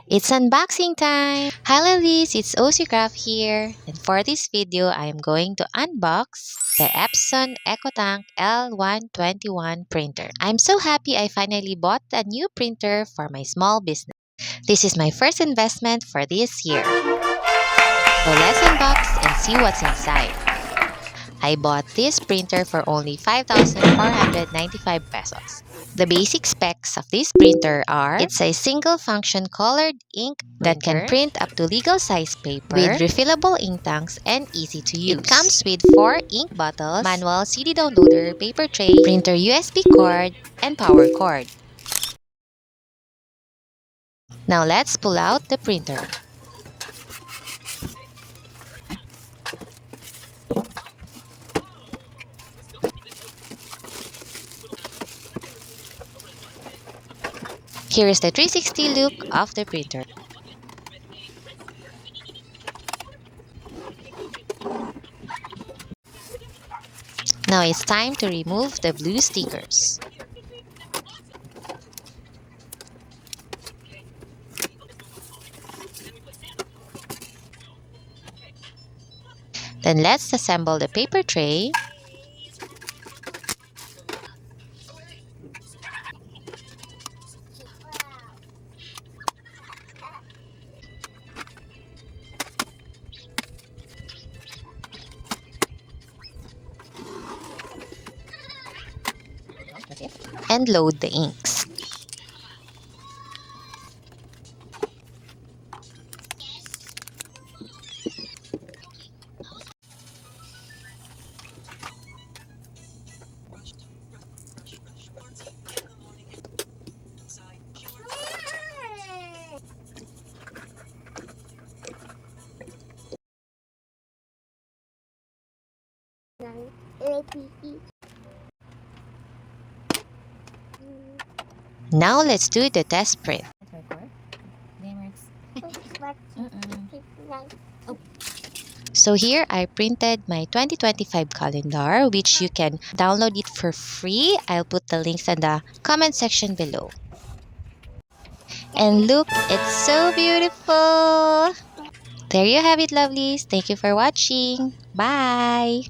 It's unboxing time! Hi Lovelies, it's Graph here. And for this video, I am going to unbox the Epson EcoTank L121 printer. I'm so happy I finally bought a new printer for my small business. This is my first investment for this year. So let's unbox and see what's inside. I bought this printer for only 5,495 pesos. The basic specs of this printer are: it's a single function colored ink that can print up to legal size paper with refillable ink tanks and easy to use. It comes with 4 ink bottles, manual CD downloader, paper tray, printer USB cord, and power cord. Now let's pull out the printer. Here is the 360 look of the printer. Now it's time to remove the blue stickers. Then let's assemble the paper tray. And load the inks. Now let's do the test print. So here I printed my 2025 calendar, which you can download it for free. I'll put the links in the comment section below. And look, it's so beautiful! There you have it, lovelies. Thank you for watching. Bye!